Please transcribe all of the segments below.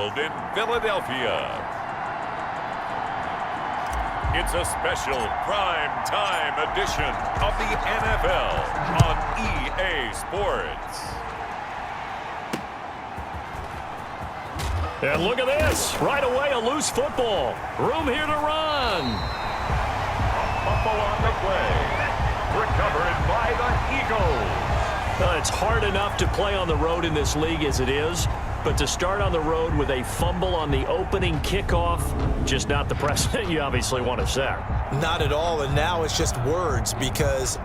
Field in Philadelphia. It's a special prime time edition of the NFL on EA Sports. And look at this. Right away, a loose football. Room here to run. A fumble on the play. Recovered by the Eagles. It's hard enough to play on the road in this league as it is, but to start on the road with a fumble on the opening kickoff, just not the precedent you obviously want to set. Not at all, and now it's just words because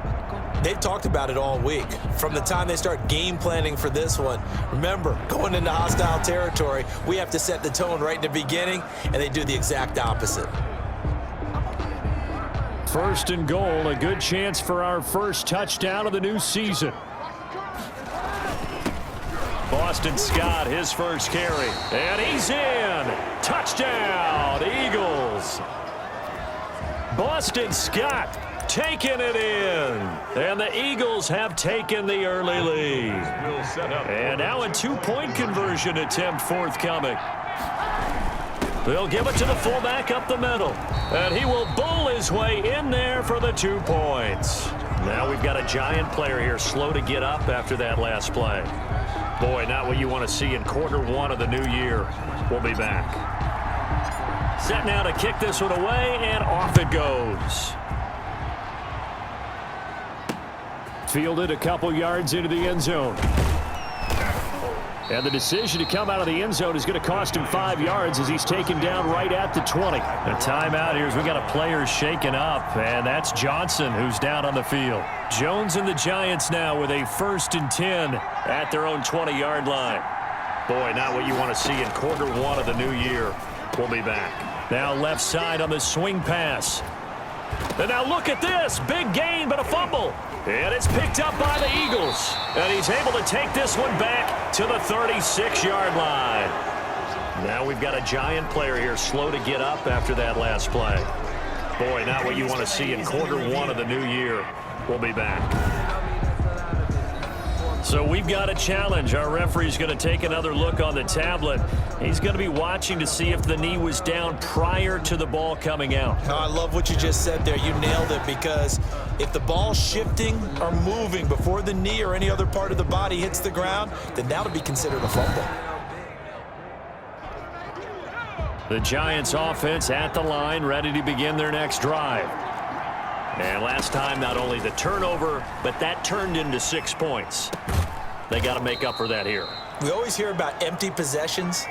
they've talked about it all week. From the time they start game planning for this one, remember, going into hostile territory, we have to set the tone right in the beginning, and they do the exact opposite. First and goal, a good chance for our first touchdown of the new season. Boston Scott, his first carry, and he's in. Touchdown, Eagles. Boston Scott taking it in, and the Eagles have taken the early lead. And now a two-point conversion attempt forthcoming. They'll give it to the fullback up the middle, and he will bowl his way in there for the 2 points. Now we've got a giant player here slow to get up after that last play. Boy, not what you want to see in quarter one of the new year. We'll be back. Set now to kick this one away, and off it goes. Fielded a couple yards into the end zone. And the decision to come out of the end zone is going to cost him 5 yards as he's taken down right at the 20. A timeout here as we got a player shaken up, and that's Johnson who's down on the field. Jones and the Giants now with a 1st and 10 at their own 20-yard line. Boy, not what you want to see in quarter one of the new year. We'll be back. Now left side on the swing pass. And now look at this. Big gain, but a fumble. And it's picked up by the Eagles. And he's able to take this one back to the 36-yard line. Now we've got a giant player here slow to get up after that last play. Boy, not what you want to see in quarter one of the new year. We'll be back. So we've got a challenge. Our referee's going to take another look on the tablet. He's going to be watching to see if the knee was down prior to the ball coming out. Oh, I love what you just said there. You nailed it, because if the ball's shifting or moving before the knee or any other part of the body hits the ground, then that'll be considered a fumble. The Giants offense at the line, ready to begin their next drive. And last time, not only the turnover, but that turned into 6 points. They got to make up for that here. We always hear about empty possessions,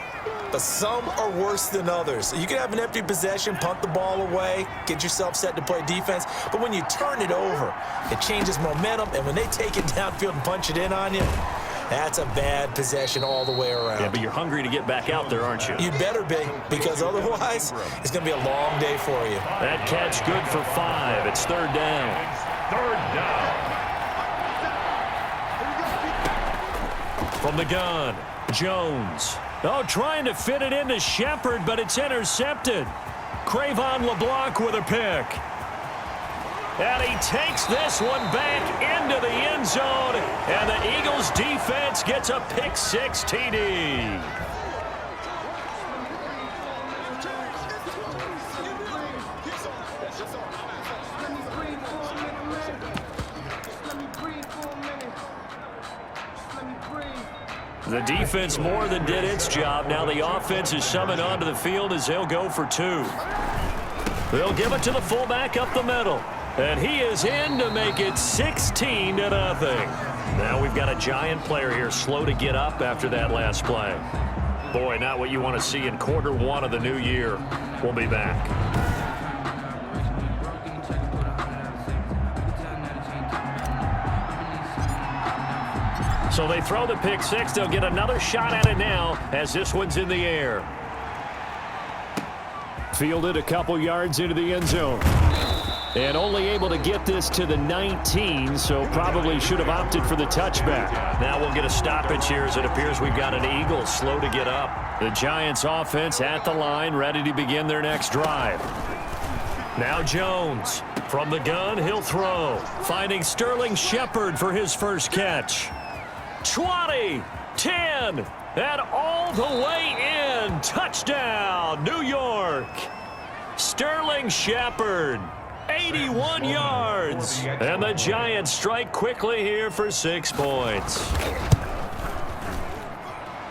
but some are worse than others. You can have an empty possession, punt the ball away, get yourself set to play defense, but when you turn it over, it changes momentum, and when they take it downfield and punch it in on you, that's a bad possession all the way around. Yeah, but you're hungry to get back out there, aren't you? You better be, because otherwise, it's going to be a long day for you. That catch good for 5. It's 3rd down. Third down. From the gun, Jones. Oh, trying to fit it into Shepard, but it's intercepted. Cravon LeBlanc with a pick. And he takes this one back into the end zone, and the Eagles defense gets a pick-6 TD. The defense more than did its job. Now the offense is summoned onto the field as they'll go for 2. They'll give it to the fullback up the middle. And he is in to make it 16-0. Now we've got a giant player here slow to get up after that last play. Boy, not what you want to see in quarter one of the new year. We'll be back. So they throw the pick-6. They'll get another shot at it now as this one's in the air. Fielded a couple yards into the end zone. And only able to get this to the 19, so probably should have opted for the touchback. Now we'll get a stoppage here as it appears we've got an Eagle slow to get up. The Giants offense at the line, ready to begin their next drive. Now Jones. From the gun, he'll throw. Finding Sterling Shepard for his first catch. 20, 10, and all the way in. touchdown, New York. Sterling Shepard, 81 yards. And the Giants strike quickly here for 6 points.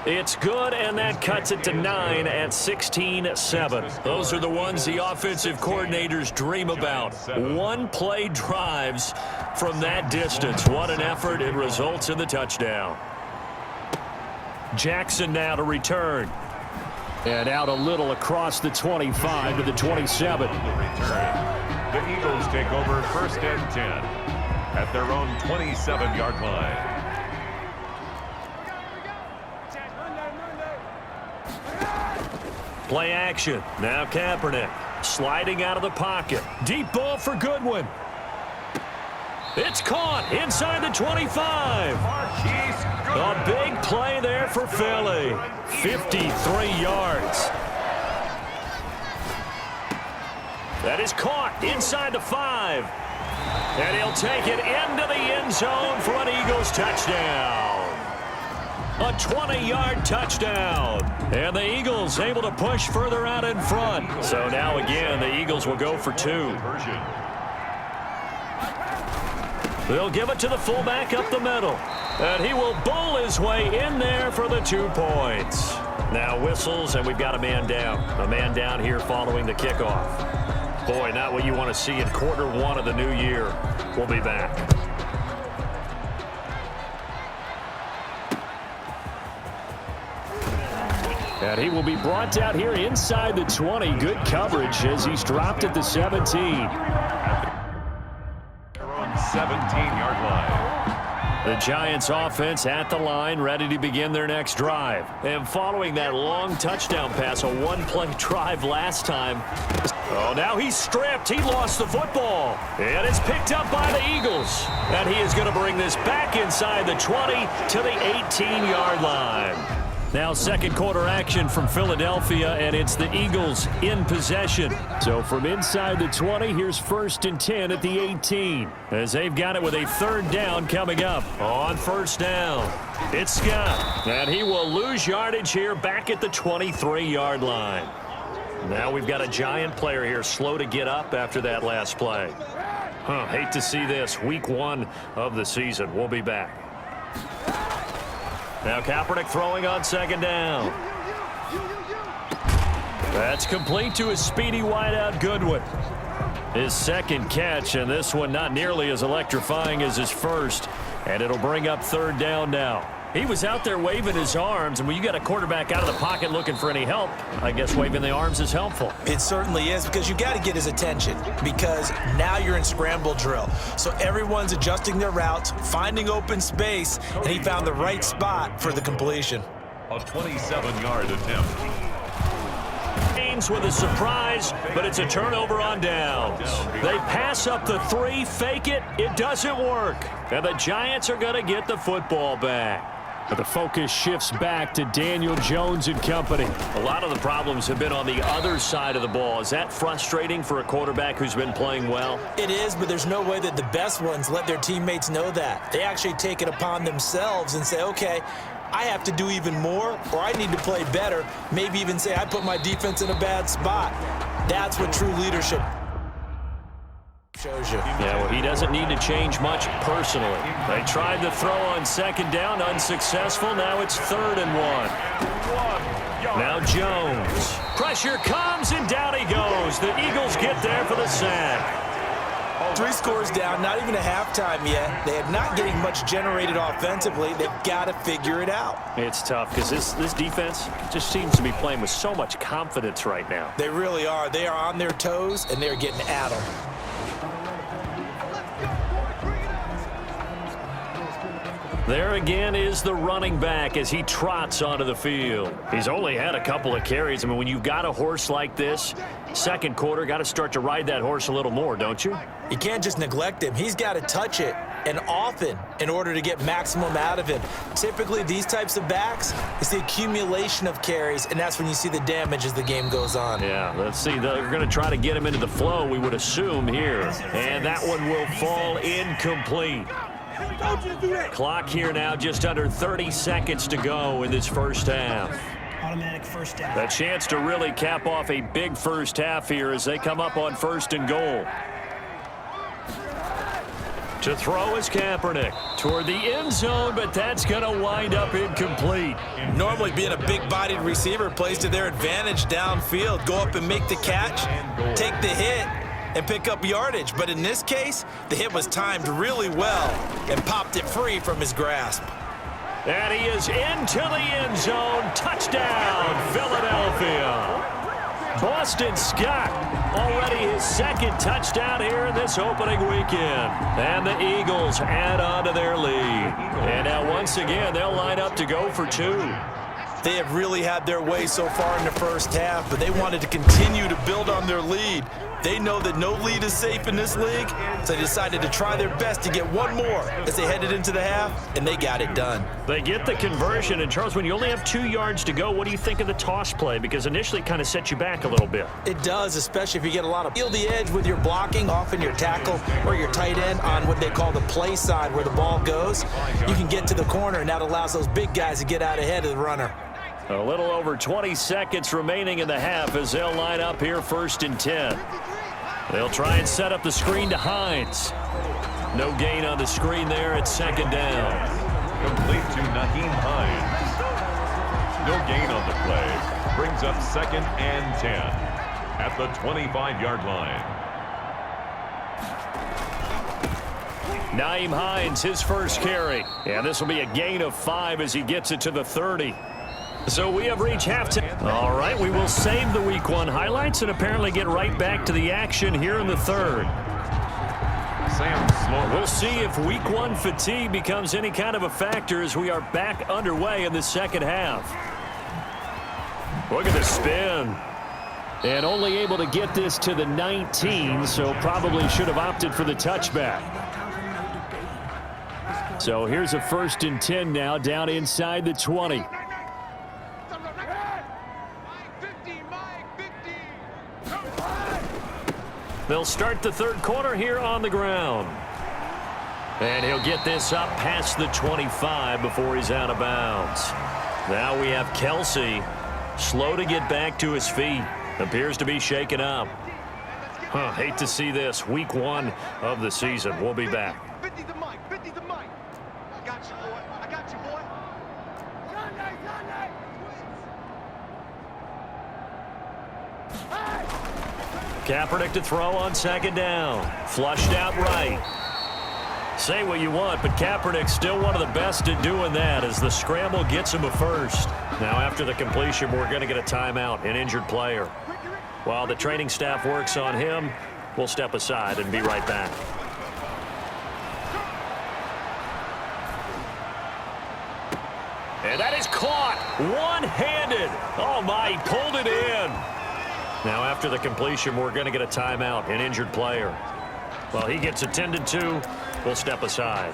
It's good, and that cuts it to 9 at 16-7. Those are the ones the offensive coordinators dream about. One-play drives from that distance. What an effort. It results in the touchdown. Jackson now to return. And out a little across the 25 to the 27. The Eagles take over 1st and 10 at their own 27-yard line. Play action. Now Kaepernick sliding out of the pocket. Deep ball for Goodwin. It's caught inside the 25. A big play there for Philly. 53 yards. That is caught inside the 5. And he'll take it into the end zone for an Eagles touchdown. A 20-yard touchdown. And the Eagles able to push further out in front. So now again, the Eagles will go for 2. They'll give it to the fullback up the middle. And he will bowl his way in there for the 2 points. Now whistles, and we've got a man down. A man down here following the kickoff. Boy, not what you want to see in quarter 1 of the new year. We'll be back. And he will be brought out here inside the 20. Good coverage as he's dropped at the 17. Their own 17-yard line. The Giants offense at the line, ready to begin their next drive. And following that long touchdown pass, a one-play drive last time. Oh, now he's stripped. He lost the football. And it's picked up by the Eagles. And he is going to bring this back inside the 20 to the 18-yard line. Now second quarter action from Philadelphia, and it's the Eagles in possession. So from inside the 20, here's 1st and 10 at the 18. As they've got it with a 3rd down coming up on 1st down. It's Scott, and he will lose yardage here back at the 23-yard line. Now we've got a Giant player here slow to get up after that last play. Hate to see this. Week 1 of the season. We'll be back. Now Kaepernick throwing on 2nd down. That's complete to his speedy wideout Goodwin. His 2nd catch, and this one not nearly as electrifying as his first. And it'll bring up 3rd down now. He was out there waving his arms, and when you got a quarterback out of the pocket looking for any help, I guess waving the arms is helpful. It certainly is, because you got to get his attention, because now you're in scramble drill. So everyone's adjusting their routes, finding open space, and he found the right spot for the completion. A 27-yard attempt. With a surprise, but it's a turnover on downs. They pass up the 3, fake it, it doesn't work. And the Giants are going to get the football back. But the focus shifts back to Daniel Jones and company. A lot of the problems have been on the other side of the ball. Is that frustrating for a quarterback who's been playing well? It is, but there's no way that the best ones let their teammates know that. They actually take it upon themselves and say, okay, I have to do even more, or I need to play better. Maybe even say I put my defense in a bad spot. That's what true leadership shows you. Yeah, well, he doesn't need to change much personally. They tried to throw on 2nd down, unsuccessful. Now it's 3rd and 1. Now Jones. Pressure comes, and down he goes. The Eagles get there for the sack. 3 scores down, not even a halftime yet. They are not getting much generated offensively. They've got to figure it out. It's tough because this defense just seems to be playing with so much confidence right now. They really are. They are on their toes, and they're getting at them. There again is the running back as he trots onto the field. He's only had a couple of carries. I mean, when you've got a horse like this, 2nd quarter, got to start to ride that horse a little more, don't you? You can't just neglect him. He's got to touch it, and often, in order to get maximum out of him. Typically, these types of backs, it's the accumulation of carries, and that's when you see the damage as the game goes on. Yeah, let's see. They're going to try to get him into the flow, we would assume here. And that one will fall incomplete. Clock here now, just under 30 seconds to go in this 1st half. Automatic first down. A chance to really cap off a big first half here as they come up on 1st and goal. To throw is Kaepernick toward the end zone, but that's going to wind up incomplete. Normally being a big-bodied receiver plays to their advantage downfield. Go up and make the catch, take the hit, and pick up yardage. But in this case, the hit was timed really well and popped it free from his grasp. And he is into the end zone. Touchdown, Philadelphia. Boston Scott, already his 2nd touchdown here in this opening weekend. And the Eagles add on to their lead. And now once again, they'll line up to go for 2. They have really had their way so far in the first half, but they wanted to continue to build on their lead. They know that no lead is safe in this league, so they decided to try their best to get one more as they headed into the half, and they got it done. They get the conversion, and Charles, when you only have 2 yards to go, what do you think of the toss play? Because initially it kind of set you back a little bit. It does, especially if you get a lot of feel the edge with your blocking, often your tackle or your tight end on what they call the play side where the ball goes. You can get to the corner, and that allows those big guys to get out ahead of the runner. A little over 20 seconds remaining in the half as they'll line up here 1st and 10. They'll try and set up the screen to Hines. No gain on the screen there at 2nd down. Complete to Nyheim Hines. No gain on the play. Brings up 2nd and 10 at the 25-yard line. Nyheim Hines, his first carry. And this will be a gain of 5 as he gets it to the 30. So we have reached halftime. All right, we will save the Week 1 highlights and apparently get right back to the action here in the 3rd. We'll see if Week 1 fatigue becomes any kind of a factor as we are back underway in the 2nd half. Look at the spin. And only able to get this to the 19, so probably should have opted for the touchback. So here's a 1st and 10 now down inside the 20. They'll start the 3rd quarter here on the ground. And he'll get this up past the 25 before he's out of bounds. Now we have Kelsey, slow to get back to his feet. Appears to be shaken up. Hate to see this. Week 1 of the season. We'll be back. Kaepernick to throw on 2nd down. Flushed out right. Say what you want, but Kaepernick's still one of the best at doing that as the scramble gets him a first. Now after the completion, we're going to get a timeout, an injured player. While the training staff works on him, we'll step aside and be right back. And that is caught one-handed. Oh my, he pulled it in. Now after the completion, we're going to get a timeout, an injured player. Well, he gets attended to. We'll step aside.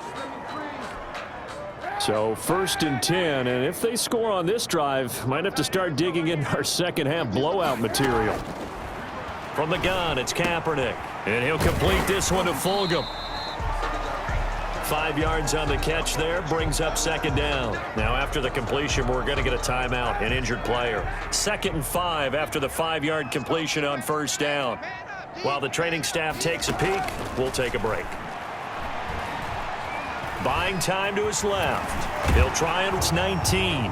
So 1st and 10, and if they score on this drive, might have to start digging in our 2nd half blowout material. From the gun, it's Kaepernick, and he'll complete this one to Fulgham. 5 yards on the catch there, brings up 2nd down. Now after the completion, we're going to get a timeout, an injured player. 2nd and 5 after the 5-yard completion on 1st down. While the training staff takes a peek, we'll take a break. Buying time to his left. He'll try it. It's 19.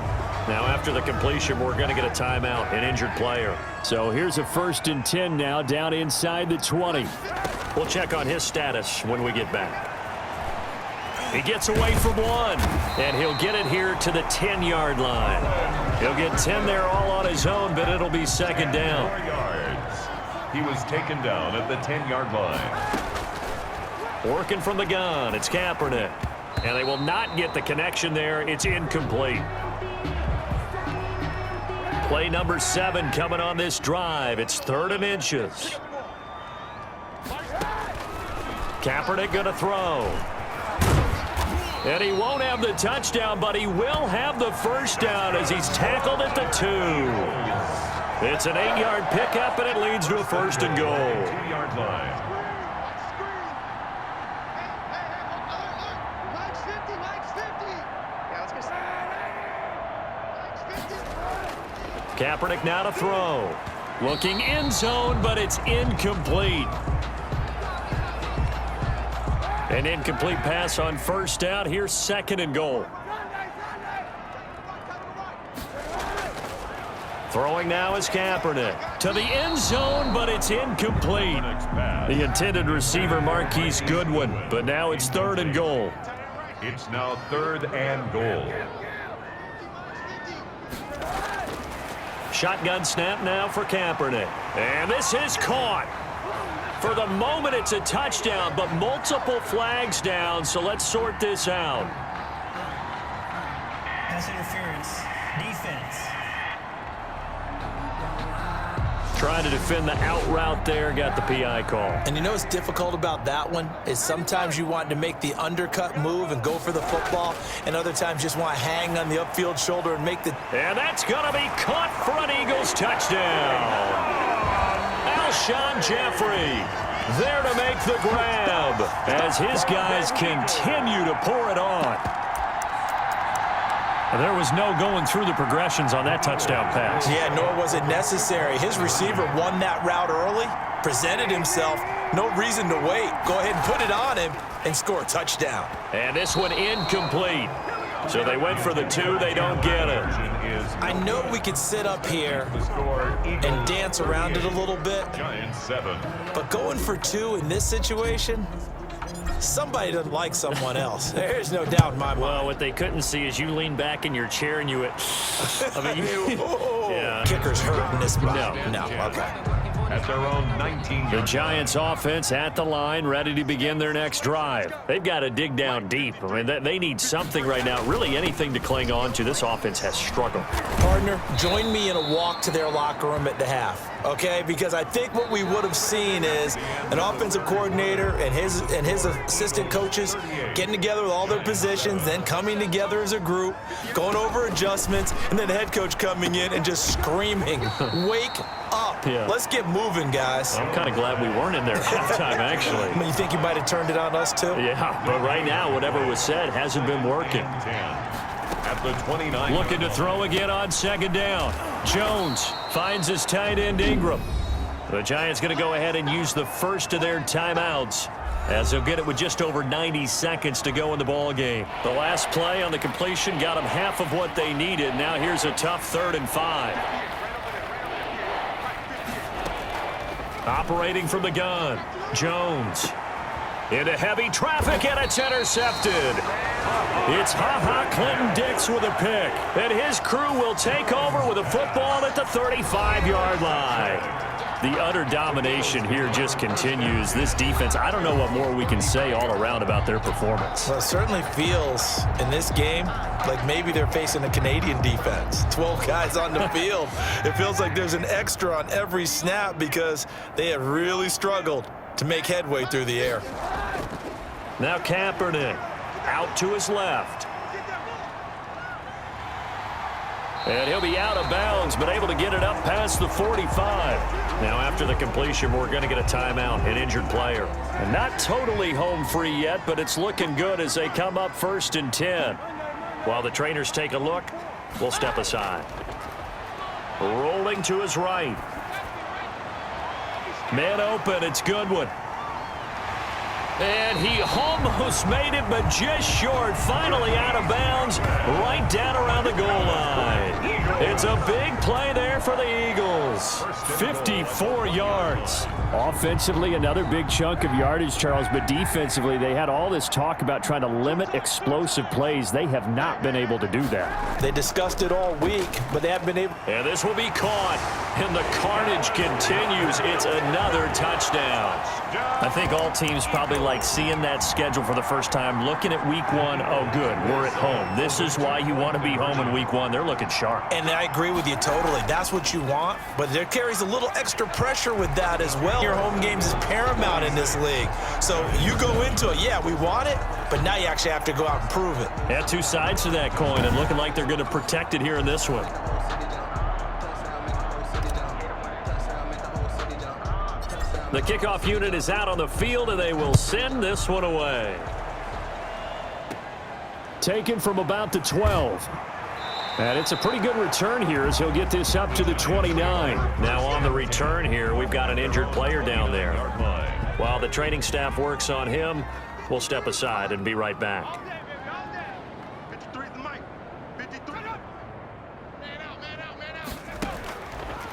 Now after the completion, we're going to get a timeout, an injured player. So here's a 1st and 10 now down inside the 20. We'll check on his status when we get back. He gets away from one, and he'll get it here to the 10-yard line. He'll get 10 there all on his own, but it'll be 2nd down. 4 yards. He was taken down at the 10-yard line. Working from the gun, it's Kaepernick. And they will not get the connection there. It's incomplete. Play number 7 coming on this drive. It's 3rd and inches. Kaepernick going to throw. And he won't have the touchdown, but he will have the first down as he's tackled at the 2. It's an 8-yard pickup, and it leads to a 1st and goal. 2-yard line. Kaepernick now to throw. Looking end zone, but it's incomplete. An incomplete pass on first down. Here's 2nd and goal. Throwing now is Kaepernick. To the end zone, but it's incomplete. The intended receiver, Marquise Goodwin. But now it's 3rd and goal. It's now 3rd and goal. Shotgun snap now for Kaepernick. And this is caught. For the moment, it's a touchdown, but multiple flags down, so let's sort this out. Pass interference. Defense. Trying to defend the out route there, got the PI call. And you know what's difficult about that one is sometimes you want to make the undercut move and go for the football, and other times just want to hang on the upfield shoulder and make the... And that's going to be caught for an Eagles touchdown. Alshon Jeffrey there to make the grab as his guys continue to pour it on. There was no going through the progressions on that touchdown pass. Yeah, nor was it necessary. His receiver won that route early, presented himself, no reason to wait. Go ahead and put it on him and score a touchdown. And this one incomplete. So they went for the 2, they don't get it. I know we could sit up here and dance around it a little bit, but going for 2 in this situation, somebody doesn't like someone else. There's no doubt in my mind. Well, what they couldn't see is you lean back in your chair and you went, I mean, yeah. Kicker's hurt in this spot. No, okay. At their own 19. The Giants offense at the line, ready to begin their next drive. They've got to dig down deep. I mean, they need something right now, really anything to cling on to. This offense has struggled. Partner, join me in a walk to their locker room at the half, okay? Because I think what we would have seen is an offensive coordinator and his assistant coaches getting together with all their positions, then coming together as a group, going over adjustments, and then the head coach coming in and just screaming, wake up. Yeah. Let's get moving, guys. I'm kind of glad we weren't in there at halftime, actually. You think you might have turned it on us, too? Yeah, but right now, whatever was said hasn't been working. At the 29. Looking to throw again on 2nd down. Jones finds his tight end Ingram. The Giants going to go ahead and use the first of their timeouts, as they'll get it with just over 90 seconds to go in the ball game. The last play on the completion got them half of what they needed. Now here's a tough 3rd and 5. Operating from the gun, Jones. Into heavy traffic, and it's intercepted. It's Clinton-Dix with a pick. And his crew will take over with a football at the 35-yard line. The utter domination here just continues. This defense, I don't know what more we can say all around about their performance. Well, it certainly feels in this game like maybe they're facing a Canadian defense. 12 guys on the field. It feels like there's an extra on every snap because they have really struggled to make headway through the air. Now Kaepernick out to his left. And he'll be out of bounds, but able to get it up past the 45. Now after the completion, we're going to get a timeout, an injured player. And not totally home free yet, but it's looking good as they come up 1st and 10. While the trainers take a look, we'll step aside. Rolling to his right. Man open, it's Goodwin. And he almost made it, but just short. Finally out of bounds, right down around the goal line. It's a big play there for the Eagles. 54 yards. Offensively, another big chunk of yardage, Charles, but defensively, they had all this talk about trying to limit explosive plays. They have not been able to do that. They discussed it all week, but they haven't been able. And this will be caught, and the carnage continues. It's another touchdown. I think all teams probably like seeing that schedule for the first time, looking at week 1. Oh, good, we're at home. This is why you want to be home in week 1. They're looking sharp. And I agree with you totally. That's what you want, but there carries a little extra pressure with that as well. Your home games is paramount in this league. So you go into it, yeah, we want it, but now you actually have to go out and prove it. Yeah, two sides to that coin, and looking like they're going to protect it here in this one. The kickoff unit is out on the field, and they will send this one away. Taken from about the 12. And it's a pretty good return here as he'll get this up to the 29. Now on the return here, we've got an injured player down there. While the training staff works on him, we'll step aside and be right back.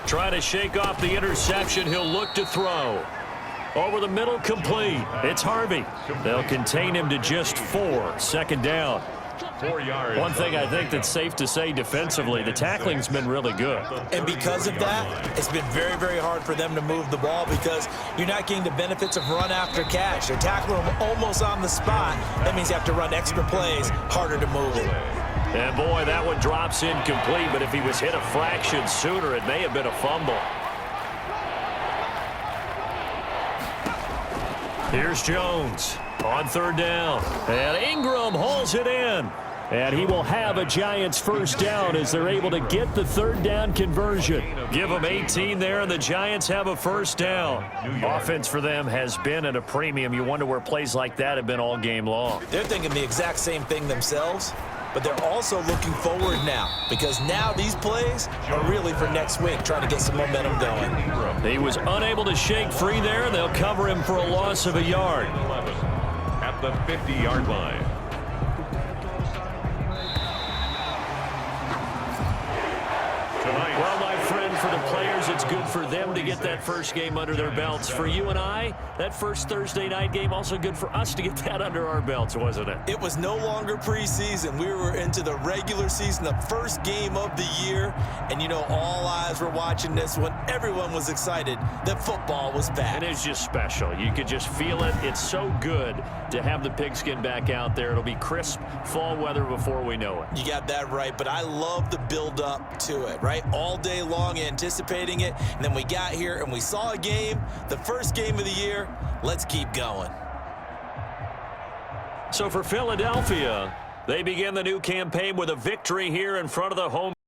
Trying to shake off the interception, he'll look to throw. Over the middle, complete. It's Harvey. They'll contain him to just 4. Second down. 4 yards. One thing I think that's safe to say defensively, the tackling's been really good. And because of that, it's been very, very hard for them to move the ball because you're not getting the benefits of run after catch. They're tackling them almost on the spot. That means you have to run extra plays, harder to move it. And boy, that one drops incomplete, but if he was hit a fraction sooner, it may have been a fumble. Here's Jones on third down. And Ingram hauls it in. And he will have a Giants first down as they're able to get the third down conversion. Give them 18 there, and the Giants have a first down. Offense for them has been at a premium. You wonder where plays like that have been all game long. They're thinking the exact same thing themselves, but they're also looking forward now because now these plays are really for next week, trying to get some momentum going. He was unable to shake free there. They'll cover him for a loss of a yard. At the 50-yard line. Well, my friend, for the players, it's good for them to get that first game under their belts. For you and I, that first Thursday night game, also good for us to get that under our belts, wasn't it? It was no longer preseason. We were into the regular season, the first game of the year. And, you know, all eyes were watching this when everyone was excited that football was back. And it's just special. You could just feel it. It's so good to have the pigskin back out there. It'll be crisp fall weather before we know it. You got that right, but I love the build-up to it, right? All day long anticipating it, and then we got here and we saw a game, the first game of the year. Let's keep going. So for Philadelphia, they begin the new campaign with a victory here in front of the home